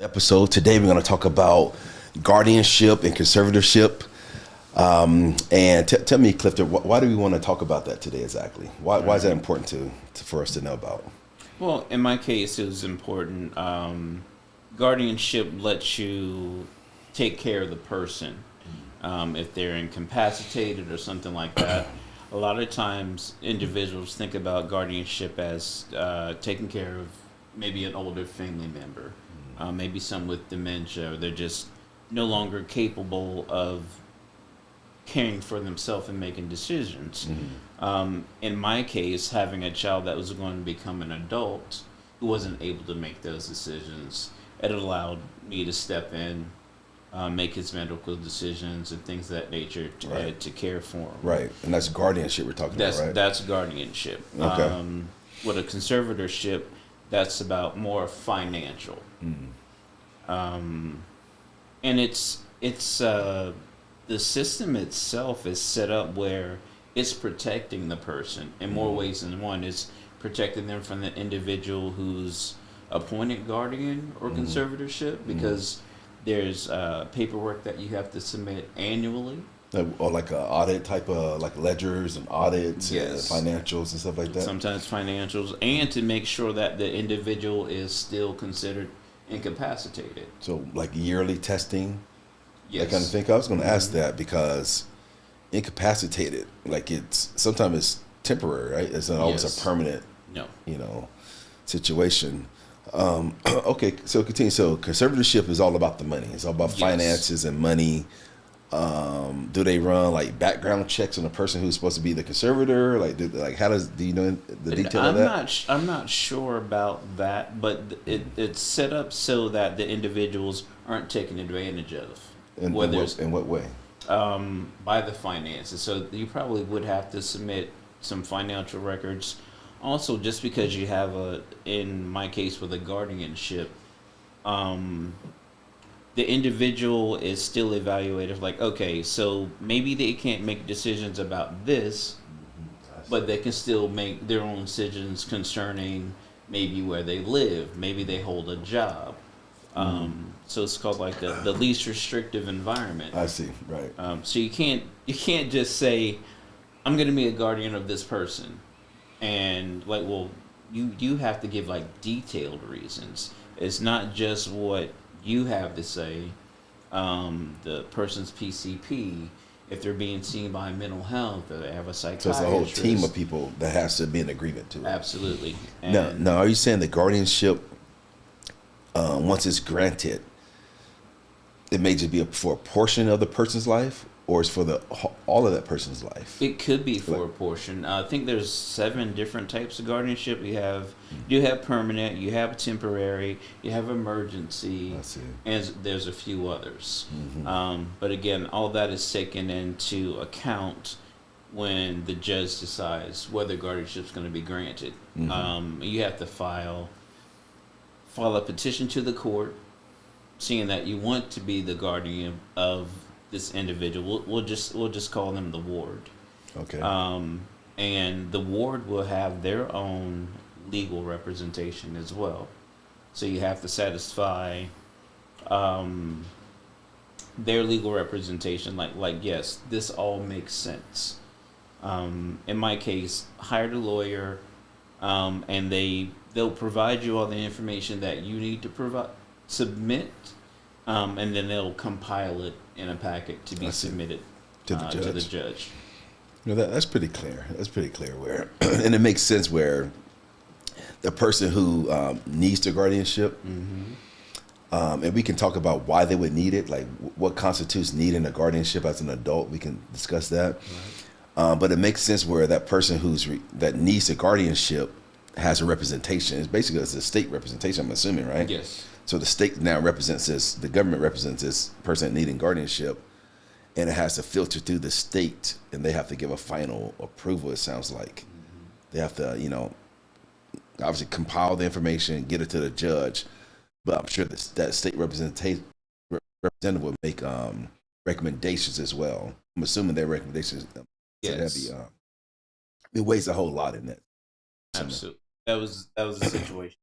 episode. Today we're going to talk about guardianship and conservatorship. And tell me, Clifton, why do we want to talk about that today exactly? Why is that important for us to know about? Well, in my case, it was important. Guardianship lets you take care of the person if they're incapacitated or something like that. A lot of times, individuals think about guardianship as taking care of maybe an older family member, maybe some with dementia, or they're just no longer capable of caring for themselves and making decisions. In my case, having a child that was going to become an adult who wasn't able to make those decisions, it allowed me to step in, make his medical decisions and things of that nature Right, to care for him. right, and that's guardianship we're talking about, right? That's guardianship. Okay. With a conservatorship, that's about more financial, and it's the system itself is set up where it's protecting the person in more ways than one. It's protecting them from the individual who's appointed guardian or conservatorship because there's paperwork that you have to submit annually. Or like a audit type of like ledgers and audits and Yes. financials and stuff like that. Sometimes financials, and to make sure that the individual is still considered incapacitated. So like yearly testing, Yes. that kind of thing. I was going to ask that because incapacitated, like it's sometimes it's temporary, right? It's not always Yes. a permanent, No. situation. Okay, so continue. So conservatorship is all about the money. It's all about Yes. finances and money. Do they run like background checks on the person who's supposed to be the conservator? Like, do you know the detail of I'm that? I'm not sure about that, but it's set up so that the individuals aren't taken advantage of, whether it's In what way? by the finances. So you probably would have to submit some financial records. Also, just because you have in my case with a guardianship, the individual is still evaluated. Like, okay, so maybe they can't make decisions about this, but they can still make their own decisions concerning maybe where they live, maybe they hold a job. So it's called like the least restrictive environment. I see. Right. So you can't just say I'm going to be a guardian of this person, and like, well, you have to give like detailed reasons. It's not just what you have to say. The person's PCP, if they're being seen by mental health, or they have a So it's psychiatrist. a whole team of people that has to be in agreement to it. Absolutely. Now, are you saying the guardianship, once it's granted, it may just be for a portion of the person's life, or it's for all of that person's life? It could be for Like- a portion. I think there's 7 different types of guardianship. You have permanent, you have temporary, you have emergency, I see. and there's a few others. But again, all that is taken into account when the judge decides whether guardianship is going to be granted. You have to file a petition to the court, seeing that you want to be the guardian of this individual. We'll just call them the ward. Okay. And the ward will have their own legal representation as well. So you have to satisfy their legal representation. Like yes, this all makes sense. In my case, hired a lawyer, and they'll provide you all the information that you need to submit, and then they'll compile it in a packet to be I see. submitted To the to the judge. judge. That's pretty clear. That's pretty clear. Where and it makes sense where the person who needs the guardianship, and we can talk about why they would need it, like what constitutes needing a guardianship as an adult. We can discuss that. But it makes sense where that person that needs the guardianship has a representation. It's a state representation, I'm assuming, right? Yes. So the state now represents this, the government represents this person needing guardianship, and it has to filter through the state, and they have to give a final approval, it sounds like. They have to, obviously compile the information, get it to the judge, but I'm sure that state representative would make recommendations as well. I'm assuming their recommendations Yes. it weighs a whole lot in that. Absolutely. That was the situation.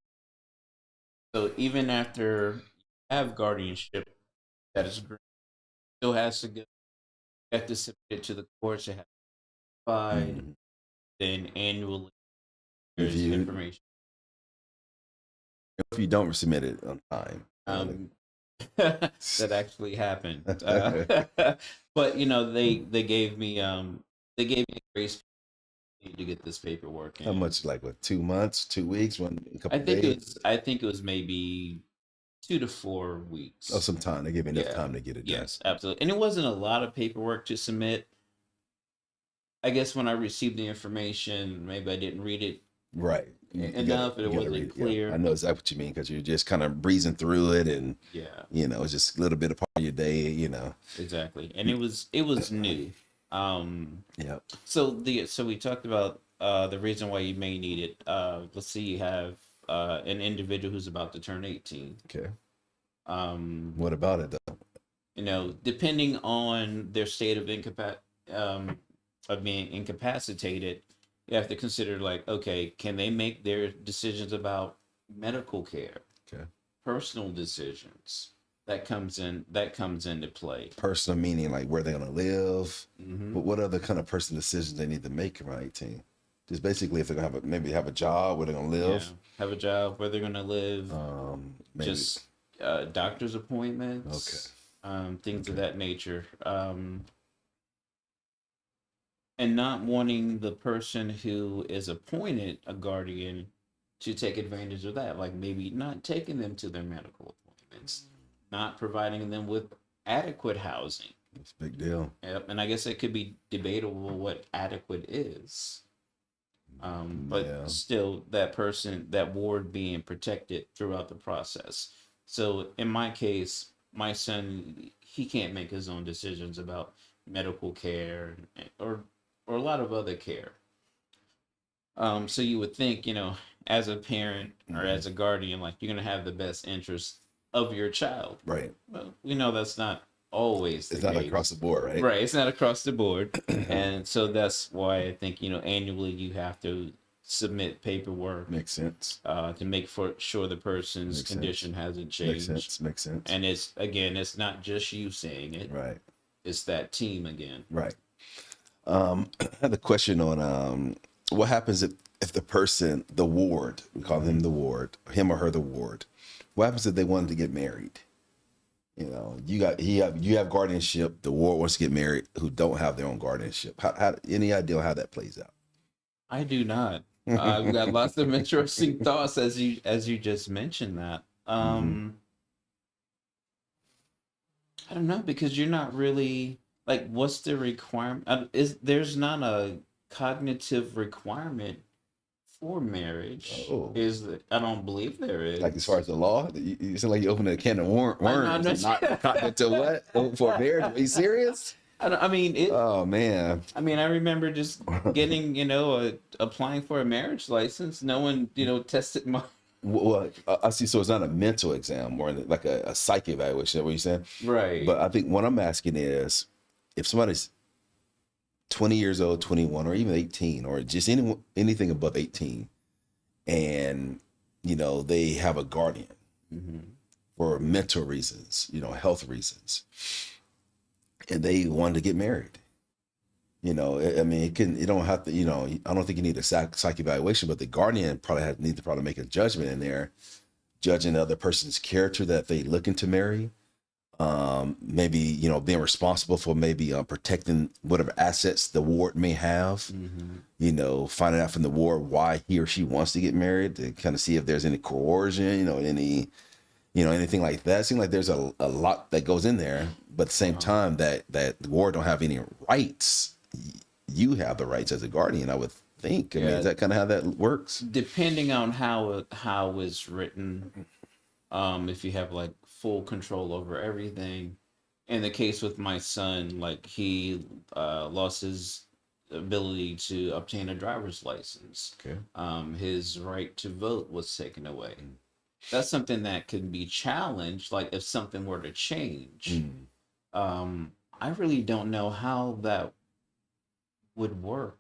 So even after have guardianship that is still has to go. You have to submit it to the courts. It has to be filed. Mhm. Then annually, there's Reviewed. information. If you don't submit it on time, That actually happened. But they gave me a grace period to get this paperwork how in. much? Like what? 2 months, 2 weeks, a couple I think days. I think it was maybe 2 to 4 weeks. Oh, some time. They gave me enough Yeah. time to get it done. Yes, absolutely. And it wasn't a lot of paperwork to submit. I guess when I received the information, maybe I didn't read it Right. enough, and it wasn't read it. clear. Yeah, I know exactly what you mean because you're just kind of breezing through it, and Yeah, it's just a little bit of part of your day. exactly. And it was new. Yeah. So we talked about the reason why you may need it. Let's see, you have an individual who's about to turn 18. Okay. Um, What about it though? Depending on their state of being incapacitated, you have to consider, like, okay, can they make their decisions about medical care, Okay. personal decisions? That comes into play. Personal meaning like where they're gonna live. Hmm. But what other kind of personal decisions they need to make around 18? Just basically if they're gonna maybe have a job where they're gonna Yeah, live. have a job, where they're gonna live, Maybe. just doctor's appointments, things of that nature, and not wanting the person who is appointed a guardian to take advantage of that, like maybe not taking them to their medical appointments, not providing them with adequate housing. It's a big deal. Yep, and I guess it could be debatable what adequate is. But Yeah. still, that ward being protected throughout the process. So in my case, my son, he can't make his own decisions about medical care or a lot of other care. So you would think, as a parent or as a guardian, like, you're gonna have the best interest of your child. Right. Well, we know that's not always the It's not case. across the board, right? Right, it's not across the board. And so that's why I think, annually you have to submit paperwork Makes sense. to make sure the person's Makes condition hasn't Makes changed. sense. Makes sense. And it's not just you saying it. Right. It's that team again. Right. I had a question on what happens if the person, the ward, we call him the ward, him or her the ward. What happens if they wanted to get married? You have guardianship. The ward wants to get married who don't have their own guardianship. How any idea how that plays out? I do not. I've got lots of interesting thoughts as you just mentioned that. I don't know, because you're not really, like, what's the requirement? There's not a cognitive requirement for marriage? Oh. I don't believe there is. Like as far as the law, you sound like you opened a can of worms. I'm Not cognitive what for marriage? Are you serious? I mean, Oh man. I mean, I remember just getting, applying for a marriage license. No one, tested my. Well, I see. So it's not a mental exam, more like a psych evaluation. Is that what you're saying? Right. But I think what I'm asking is, if somebody's 20 years old, 21, or even 18, or just anything above 18, and they have a guardian for mental reasons, health reasons, and they wanted to get married. I mean, it don't have to. I don't think you need a psych evaluation, but the guardian probably need to make a judgment in there, judging the other person's character that they looking to marry. Maybe being responsible for maybe protecting whatever assets the ward may have. Finding out from the ward why he or she wants to get married, to kind of see if there's any coercion, anything like that. It seems like there's a lot that goes in there, but at the same time that the ward don't have any rights. You have the rights as a guardian, I would think. I mean, is that kind of how that works? Depending on how it's written, if you have like full control over everything. In the case with my son, like, he lost his ability to obtain a driver's license. Okay. His right to vote was taken away. That's something that can be challenged, like if something were to change. I really don't know how that would work.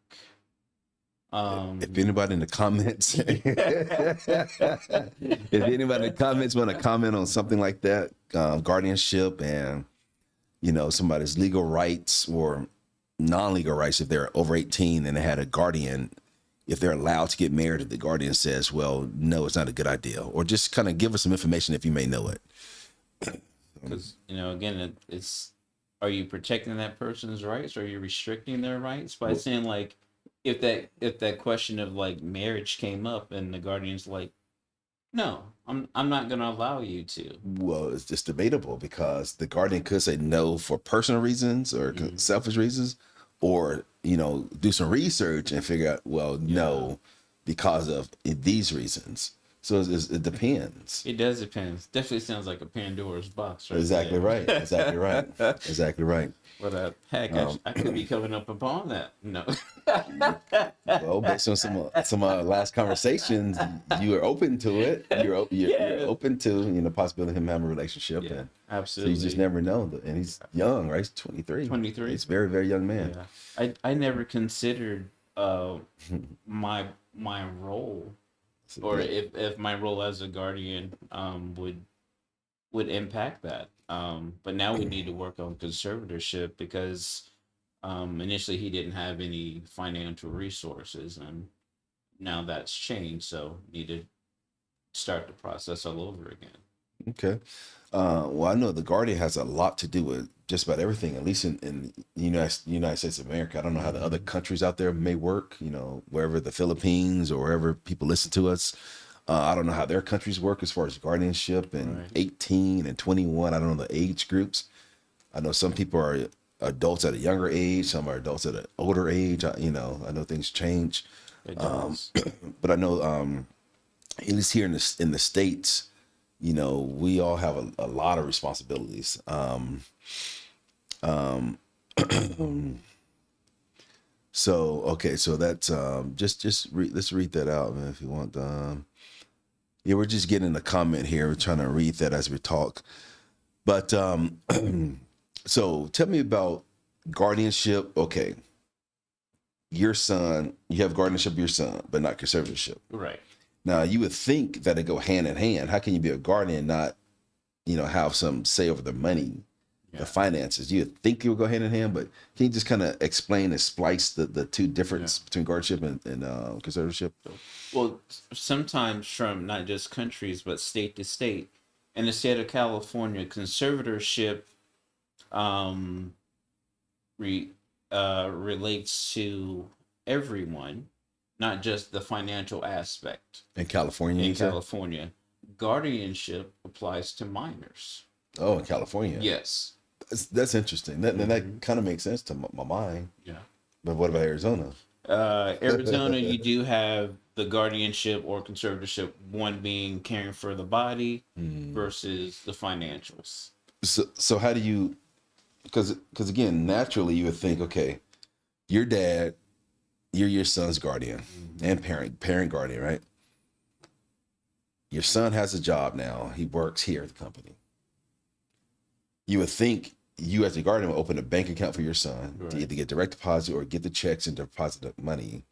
If anybody in the comments, if anybody in the comments want to comment on something like that, guardianship and somebody's legal rights or non-legal rights, if they're over 18 and they had a guardian, if they're allowed to get married, if the guardian says, well, no, it's not a good idea, or just kind of give us some information if you may know it. Because again, it's are you protecting that person's rights, or are you restricting their rights by saying like, if that question of like marriage came up and the guardian's like, no, I'm not going to allow you to. Well, it's just debatable because the guardian could say no for personal reasons or selfish reasons, or do some research and figure out, well, no, because of these reasons. So it depends. It does depend. Definitely sounds like a Pandora's box, right? Exactly right. Exactly right. Exactly right. But heck, I could be coming up upon that. No. Well, based on some last conversations, you are open to it. You're open to possibility of him having a relationship. Yeah, and absolutely. So you just never know. And he's young, right? He's 23. 23. He's a very, very young man. Yeah. I never considered my role, or if my role as a guardian would impact that. But now we need to work on conservatorship because initially he didn't have any financial resources, and now that's changed. So need to start the process all over again. Okay. Well, I know the guardian has a lot to do with just about everything, at least in the United States of America. I don't know how the other countries out there may work, wherever the Philippines or wherever people listen to us. I don't know how their countries work as far as guardianship and 18 and 21. I don't know the age groups. I know some people are adults at a younger age. Some are adults at an older age. I know things change. It does. But I know, at least here in the States, we all have a lot of responsibilities. So, okay. So that's, let's read that out, man, if you want. Yeah, we're just getting a comment here. We're trying to read that as we talk. But so tell me about guardianship. Okay. Your son, you have guardianship of your son, but not conservatorship. Right. Now, you would think that it go hand in hand. How can you be a guardian and not, have some say over the money, the finances? You would think it would go hand in hand, but can you just kind of explain and splice the two difference between guardianship and conservatorship? Well, sometimes from not just countries, but state to state. In the state of California, conservatorship relates to everyone, not just the financial aspect. In California? In California. Guardianship applies to minors. Oh, in California? Yes. That's interesting. That kind of makes sense to my mind. Yeah. But what about Arizona? Arizona, you do have the guardianship or conservatorship, one being caring for the body versus the financials. So how do you, because again, naturally you would think, okay, your dad, you're your son's guardian and parent guardian, right? Your son has a job now. He works here at the company. You would think you as a guardian would open a bank account for your son to either get direct deposit or get the checks and deposit the money.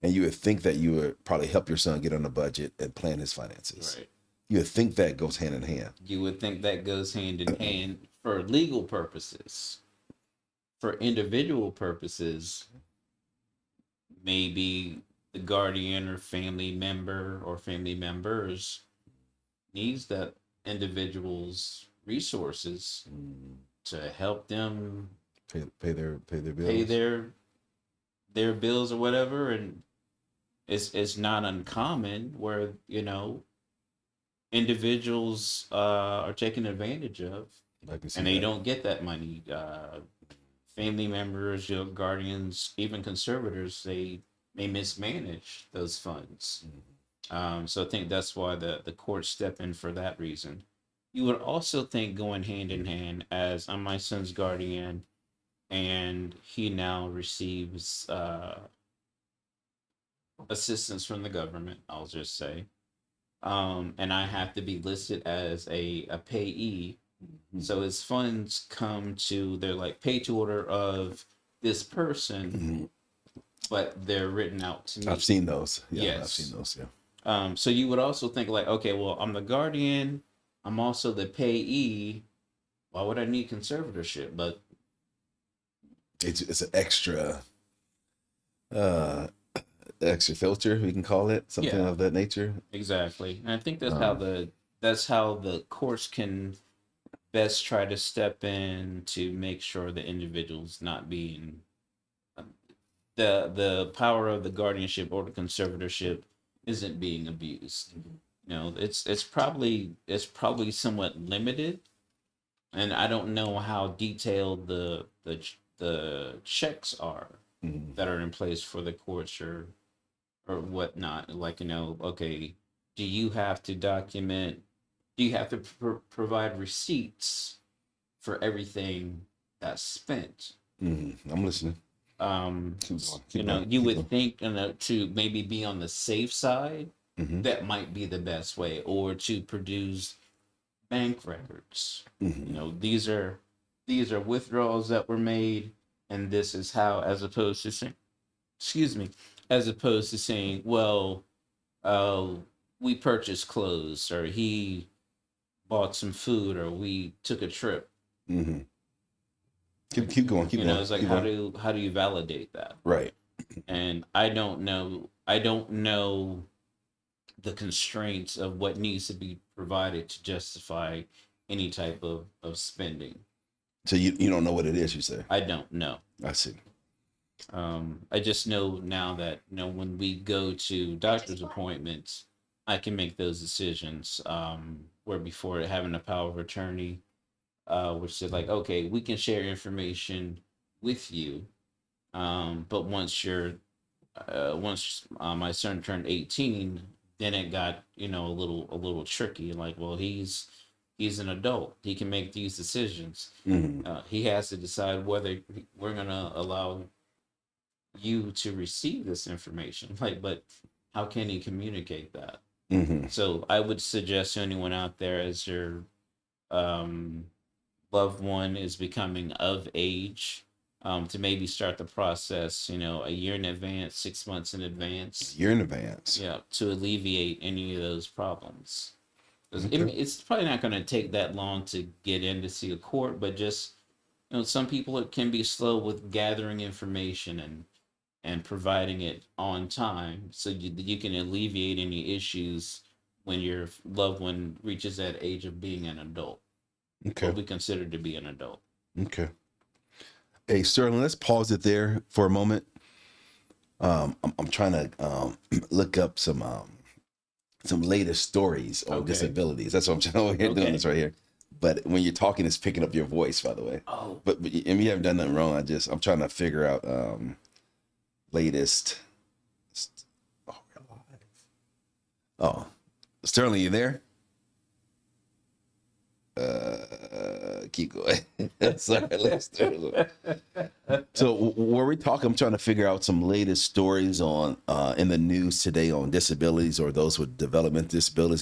And you would think that you would probably help your son get on a budget and plan his finances. Right. You would think that goes hand in hand. You would think that goes hand in hand for legal purposes. For individual purposes, maybe the guardian or family member or family members needs that individual's resources to help them pay their bills, pay their bills or whatever. And it's not uncommon where individuals are taken advantage of, and they don't get that money. Family members, guardians, even conservators, they mismanage those funds. So I think that's why the courts step in for that reason. You would also think going hand in hand, as I'm my son's guardian and he now receives assistance from the government, I'll just say. And I have to be listed as a payee. So his funds come to, they're like pay to order of this person. but they're written out to me. I've seen those. Yeah, I've Yes. seen those. Yeah. So you would also think like, okay, well, I'm the guardian. I'm also the payee. Why would I need conservatorship? But It's an extra filter, we can call it, something Yeah. of that nature. exactly, and I think Um, that's how the courts can best try to step in to make sure the individual's not being the power of the guardianship or the conservatorship isn't being abused. It's probably somewhat limited, and I don't know how detailed the checks are mhm. that are in place for the courts or whatnot. Like, okay, do you have to document? Do you have to provide receipts for everything that's spent? I'm listening. Keep going. Keep going. You Keep would going. think, to maybe be on the safe side, Hmm. that might be the best way, or to produce bank records. Hmm. These are withdrawals that were made, and this is how, as opposed to saying, excuse me, as opposed to saying, well, uh, we purchased clothes, or he bought some food, or we took a trip. Hmm. Keep going. Keep going. It's like, Keep how going. do how do you validate that? Right. And I don't know the constraints of what needs to be provided to justify any type of spending. So you don't know what it is, you say? I don't know. I see. I just know now that, when we go to doctor's appointments, I can make those decisions. Where before, having a power of attorney, which said like, okay, we can share information with you, but once my son turned 18, then it got, a little tricky. Like, well, he's an adult. He can make these decisions. Hmm. He has to decide whether we're gonna allow you to receive this information. Like, but how can he communicate that? Hmm. So I would suggest to anyone out there, as your um, loved one is becoming of age, to maybe start the process, a year in advance, 6 months in advance, You're in advance. yeah, to alleviate any of those problems. 'Cause Okay. it's probably not going to take that long to get in to see a court, but just, some people, it can be slow with gathering information and providing it on time, so you can alleviate any issues when your loved one reaches that age of being an adult, Okay. what we consider to be an adult. Okay. Hey, Sterling, let's pause it there for a moment. I'm trying to look up some latest stories on Okay. disabilities. That's what I'm trying over here doing Okay. this right here. But when you're talking, it's picking up your voice, by the way. Oh, But and you haven't done nothing wrong. I'm trying to figure out latest. Oh, we're live. Oh, Sterling, you there? Keep going. Sorry, let's do it. So where we talking, I'm trying to figure out some latest stories on in the news today on disabilities or those with developmental disabilities.